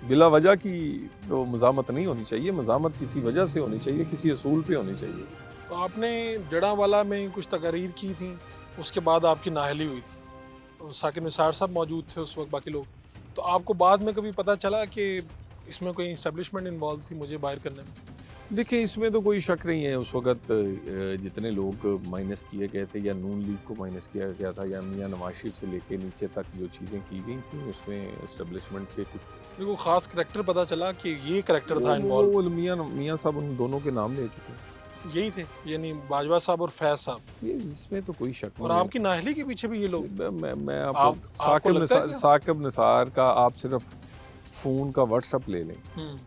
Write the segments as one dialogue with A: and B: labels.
A: बिला वजह की तो मज़ामत नहीं होनी चाहिए, मज़ामत किसी वजह से होनी चाहिए, किसी असूल पे होनी चाहिए।
B: तो आपने जड़ांवाला में कुछ तकारीर की थी, उसके बाद आपकी नाअहली हुई थी। तो साकिब निसार साहब मौजूद थे उस वक़्त, बाकी लोग। तो आपको बाद में कभी पता चला कि इसमें कोई एस्टेब्लिशमेंट इन्वॉल्व थी मुझे बाहर करने में?
A: देखिए, इसमें तो कोई शक नहीं है, उस वक़्त जितने लोग माइनस किए गए थे या नून लीग को माइनस किया गया था या मियाँ नवाज़ शरीफ से लेके नीचे तक जो चीज़ें की गई थी, उसमें एस्टेब्लिशमेंट के कुछ
B: मेरे को ख़ास करैक्टर पता चला कि ये करैक्टर था इन्वॉल्व।
A: वो मियाँ साहब उन दोनों के नाम ले चुके हैं।
B: यही थे, यानी बाजवा साहब और फैज़ साहब।
A: ये इसमें तो कोई शक
B: और
A: नहीं है।
B: आपकी नाअहली के पीछे भी ये लोग।
A: मैं आपको
B: आपको लगता है क्या?
A: साकिब निसार का आप सिर्फ फ़ोन का व्हाट्सएप ले लें
B: हुँ,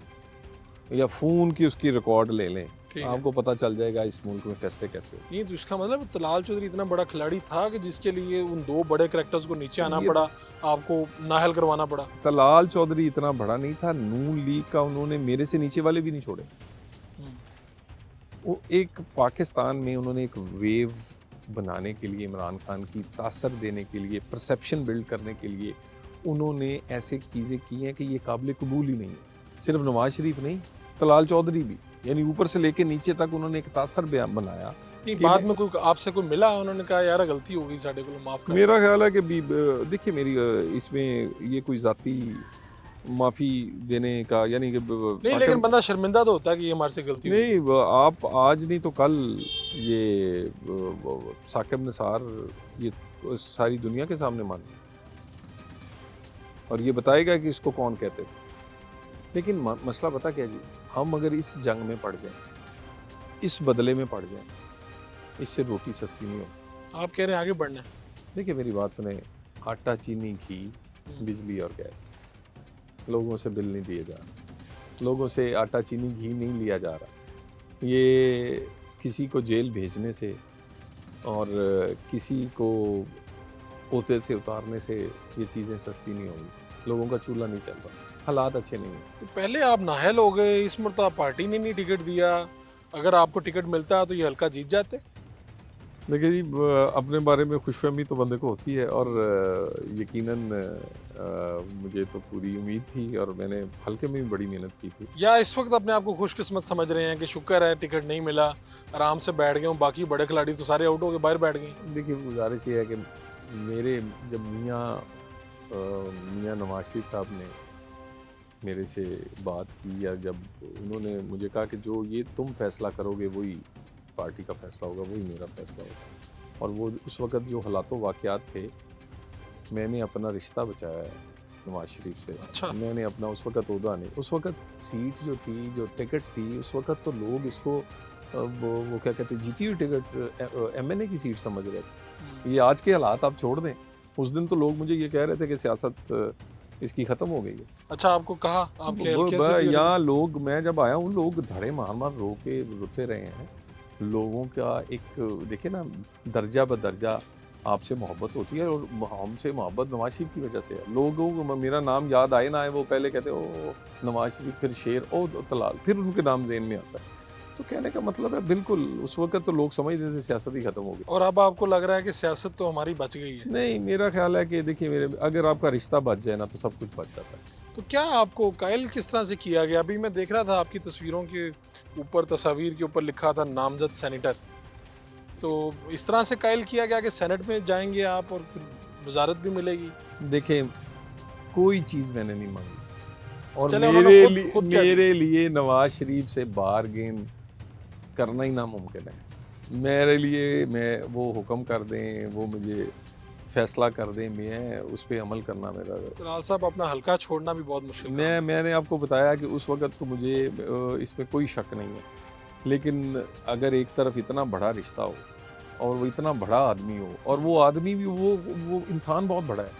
A: या फ़ोन की उसकी रिकॉर्ड ले लें,
B: ठीक है।
A: आपको पता चल जाएगा इस मुल्क में फैसले कैसे होते
B: नहीं तो इसका मतलब तलाल चौधरी इतना बड़ा खिलाड़ी था कि जिसके लिए उन 2 बड़े कैरेक्टर्स को नीचे आना
A: ये-
B: पड़ा, आपको नाअहल करवाना पड़ा।
A: हैं। तलाल चौधरी इतना बड़ा नहीं था, नून लीग का उन्होंने मेरे से नीचे वाले भी नहीं छोड़े।
B: हुँ,
A: वो एक पाकिस्तान में उन्होंने एक वेव बनाने के लिए, इमरान खान की तासर देने के लिए, परसेप्शन बिल्ड करने के लिए उन्होंने ऐसे चीज़ें की हैं कि ये काबिल कबूल ही नहीं है। सिर्फ नवाज शरीफ नहीं, तलाल चौधरी भी, यानी ऊपर से लेके नीचे तक उन्होंने एक तासर बयान बनाया।
B: नहीं
A: कि
B: बाद में कोई आपसे कोई मिला, उन्होंने कहा यार गलती हो गई साडे को, माफ़ कर।
A: मेरा ख्याल है कि देखिए मेरी इसमें ये कोई ज़ाती माफ़ी देने का यानी कि
B: नहीं लेकिन बंदा शर्मिंदा तो होता है कि ये हमारे से गलती हुई।
A: नहीं, आप आज नहीं तो कल ये साकिब निसार ये सारी दुनिया के सामने मान और ये बताएगा कि इसको कौन कहते थे। लेकिन मसला पता क्या जी, हम अगर इस जंग में पड़ जाएं, इस बदले में पड़ जाएं, इससे रोटी सस्ती नहीं होती।
B: आप कह रहे हैं आगे बढ़ना है।
A: देखिए मेरी बात सुने, आटा, चीनी, घी, बिजली और गैस, लोगों से बिल नहीं दिए जा रहे, लोगों से आटा, चीनी, घी नहीं लिया जा रहा। ये किसी को जेल भेजने से और किसी को ओते से उतारने से ये चीज़ें सस्ती नहीं होंगी। लोगों का चूल्हा नहीं चल रहा, हालात अच्छे नहीं हैं।
B: तो पहले आप नाअहल हो गए, इस मरतबा पार्टी ने नहीं टिकट दिया। अगर आपको टिकट मिलता तो ये हल्का जीत जाते।
A: देखिए जी, अपने बारे में खुशफहमी तो बंदे को होती है और यकीनन मुझे तो पूरी उम्मीद थी और मैंने हल्के में भी बड़ी मेहनत की थी।
B: या इस वक्त अपने आप को खुशकिस्मत समझ रहे हैं कि शुक्र है टिकट नहीं मिला, आराम से बैठ गए हूँ, बाकी बड़े खिलाड़ी तो सारे आउट हो गए, बाहर बैठ गए।
A: देखिए गुजारिश ये है कि मेरे जब मियाँ नवाज शरीफ साहब ने मेरे से बात की या जब उन्होंने मुझे कहा कि जो ये तुम फैसला करोगे वही पार्टी का फैसला होगा, वही मेरा फैसला होगा। और वो उस वक़्त जो हालातों वाक़यात थे, मैंने अपना रिश्ता बचाया है नवाज शरीफ से।
B: अच्छा।
A: मैंने अपना उस वक़्त ओहदा नहीं, उस वक़्त सीट जो थी, जो टिकट थी, उस वक़्त तो लोग इसको वो क्या कहते हैं, जीती हुई टिकट एमएनए की सीट समझ रहे थे। ये आज के हालात आप छोड़ दें, उस दिन तो लोग मुझे ये कह रहे थे कि सियासत इसकी ख़त्म हो गई है।
B: अच्छा, आपको कहा आपके हल्के से भी
A: यहाँ लोग, मैं जब आया हूँ, लोग धड़े मार मार रो के रोते रहे हैं। लोगों का एक देखिए ना, दर्जा ब दर्जा आपसे मोहब्बत होती है और हमसे मोहब्बत नवाज शरीफ की वजह से है। लोगों को मेरा नाम याद आए ना आए, वो पहले कहते ओ नवाज शरीफ, फिर शेर, ओ तलाल, फिर उनके नाम ज़हन में आता है। तो कहने का मतलब है, बिल्कुल उस वक़्त तो लोग समझते थे सियासत ही ख़त्म हो गई।
B: और अब आपको लग रहा है कि सियासत तो हमारी बच गई है।
A: नहीं, मेरा ख़्याल है कि देखिए मेरे, अगर आपका रिश्ता बच जाए ना तो सब कुछ बच जाता है।
B: तो क्या आपको कायल किस तरह से किया गया? अभी मैं देख रहा था आपकी तस्वीरों के ऊपर, तस्वीर के ऊपर लिखा था नामजद सेनेटर। तो इस तरह से कायल किया गया कि सेनेट में जाएंगे आप और फिर वजारत भी मिलेगी।
A: देखिए, कोई चीज़ मैंने नहीं मांगी और
B: चले उन्होंने खुद कह दिया।
A: मेरे लिए नवाज शरीफ से बारगेन करना ही नामुमकिन है। मेरे लिए मैं वो हुक्म कर दें, वो मुझे फैसला कर दें, मैं उस पे अमल करना मेरा।
B: तलाल साहब, अपना हल्का छोड़ना भी बहुत मुश्किल काम है।
A: मैंने आपको बताया कि उस वक़्त तो मुझे इसमें कोई शक नहीं है। लेकिन अगर एक तरफ इतना बड़ा रिश्ता हो और वो इतना बड़ा आदमी हो और वो आदमी भी वो इंसान बहुत बड़ा है।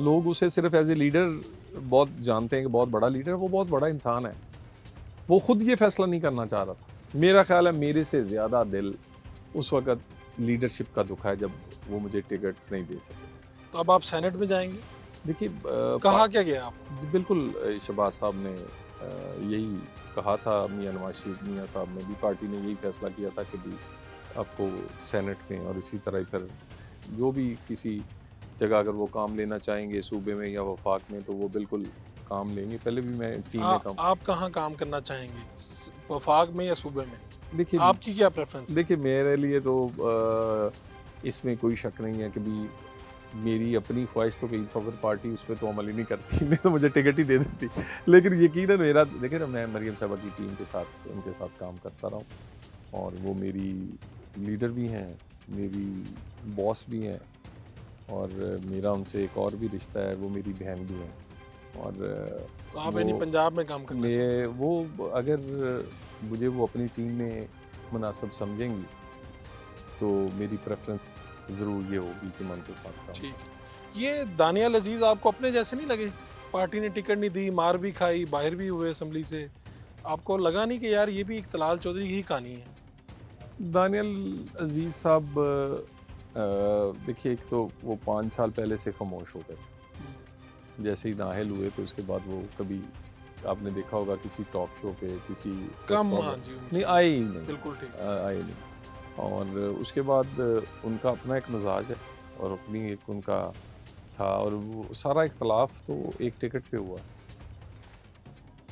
A: लोग उसे सिर्फ एज ए लीडर बहुत जानते हैं कि बहुत बड़ा लीडर है, वो बहुत बड़ा इंसान है। वो खुद ये फैसला नहीं करना चाह रहा था। मेरा ख्याल है मेरे से ज़्यादा दिल उस वक़्त लीडरशिप का दुखा है जब वो मुझे टिकट नहीं दे सके।
B: तो अब आप सेनेट में जाएंगे?
A: देखिए,
B: कहा क्या गया आप?
A: बिल्कुल शहबाज साहब ने यही कहा था, मियाँ नवाज शरीफ मियाँ साहब ने भी, पार्टी ने यही फैसला किया था कि भी आपको सेनेट में और इसी तरह फिर जो भी किसी जगह अगर वो काम लेना चाहेंगे सूबे में या वफाक में, तो वो बिल्कुल काम लेंगे। पहले भी मैं टीम में काम,
B: आप कहाँ काम करना चाहेंगे, वफाक में या सूबे में?
A: देखिए
B: आपकी क्या प्रेफरेंस है?
A: देखिए मेरे लिए तो इसमें कोई शक नहीं है कि भी मेरी अपनी ख्वाहिश तो कहीं तो अगर पार्टी उस पर तो अमल ही नहीं करती नहीं तो मुझे टिकट ही दे देती। लेकिन यकीनन मेरा देखिए ना, मैं मरियम साहबा की टीम के साथ उनके साथ काम करता रहा हूँ और वो मेरी लीडर भी हैं, मेरी बॉस भी हैं और मेरा उनसे एक और भी रिश्ता है, वो मेरी बहन भी हैं। और
B: तो आप यानी पंजाब में काम करना चाहेंगे?
A: मैं वो अगर मुझे वो अपनी टीम में मुनासिब समझेंगी तो मेरी प्रेफरेंस ज़रूर ये होगी कि मैं उनके साथ काम।
B: ठीक। ये दानियाल अजीज़ आपको अपने जैसे नहीं लगे? पार्टी ने टिकट नहीं दी, मार भी खाई, बाहर भी हुए असेंबली से। आपको लगा नहीं कि यार ये भी एक तलाल चौधरी की कहानी है?
A: दानियल अजीज़ साहब देखिए, एक तो वो 5 साल पहले से खामोश हो गए। जैसे ही नाहल हुए तो उसके बाद वो कभी, आपने देखा होगा किसी टॉक शो पे, किसी
B: कम,
A: press
B: हाँ
A: conference-
B: जी,
A: नहीं आए ही नहीं,
B: बिल्कुल ठीक।
A: आए नहीं। और उसके बाद उनका अपना एक मिजाज है और अपनी एक उनका था, और वो सारा इख्तलाफ तो एक टिकट पे हुआ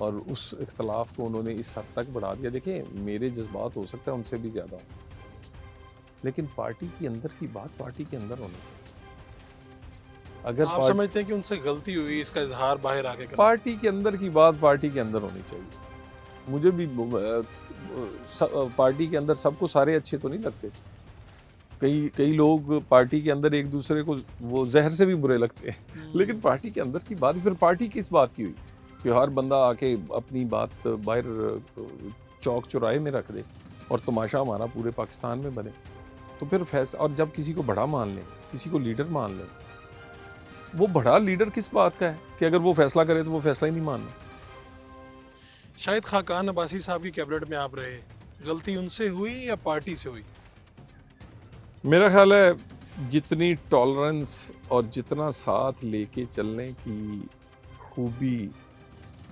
A: और उस इख्तलाफ को उन्होंने इस हद तक बढ़ा दिया। देखिए मेरे जज्बात हो सकता है उनसे भी ज़्यादा, लेकिन पार्टी के अंदर की बात पार्टी के अंदर होनी चाहिए। अगर
B: आप समझते हैं कि उनसे गलती हुई, इसका इजहार बाहर आके करना?
A: पार्टी के अंदर की बात पार्टी के अंदर होनी चाहिए। मुझे भी पार्टी के अंदर सबको सारे अच्छे तो नहीं लगते। कई लोग पार्टी के अंदर एक दूसरे को वो जहर से भी बुरे लगते हैं। लेकिन पार्टी के अंदर की बात, फिर पार्टी किस बात की हुई कि हर बंदा आके अपनी बात बाहर चौक चौराहे में रख दे और तमाशा हमारा पूरे पाकिस्तान में बने। तो फिर फैसला, और जब किसी को बड़ा मान लें, किसी को लीडर मान लें, वो बड़ा लीडर किस बात का है कि अगर वो फैसला करे तो वो फैसला ही नहीं मानना।
B: शाहिद खाकान अब्बासी साहब की कैबिनेट में आप रहे, गलती उनसे हुई या पार्टी से हुई?
A: मेरा ख्याल है जितनी टॉलरेंस और जितना साथ लेके चलने की खूबी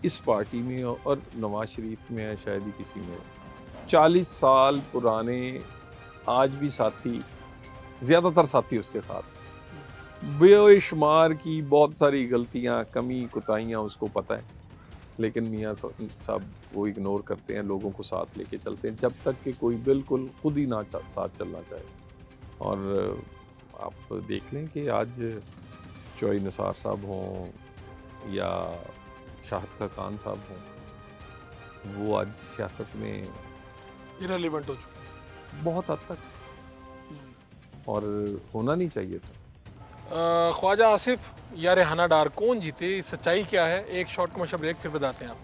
A: इस पार्टी में और नवाज शरीफ में है, शायद ही किसी में। 40 साल पुराने आज भी साथी, ज़्यादातर साथी उसके साथ, बेशुमार की बहुत सारी गलतियां, कमी, कोताहियां उसको पता है, लेकिन मियाँ साहब वो इग्नोर करते हैं, लोगों को साथ लेके चलते हैं जब तक कि कोई बिल्कुल खुद ही ना साथ चलना चाहे। और आप देख लें कि आज चौई निसार साहब हों या शाहिद खाकान साहब हों, वो आज सियासत में
B: इररिलेवेंट हो चुका
A: बहुत हद तक, और होना नहीं चाहिए था।
B: ख्वाजा आसिफ या रेहाना डार कौन जीते, सच्चाई क्या है? एक शॉर्ट कमर्शियल ब्रेक, फिर बताते हैं आप।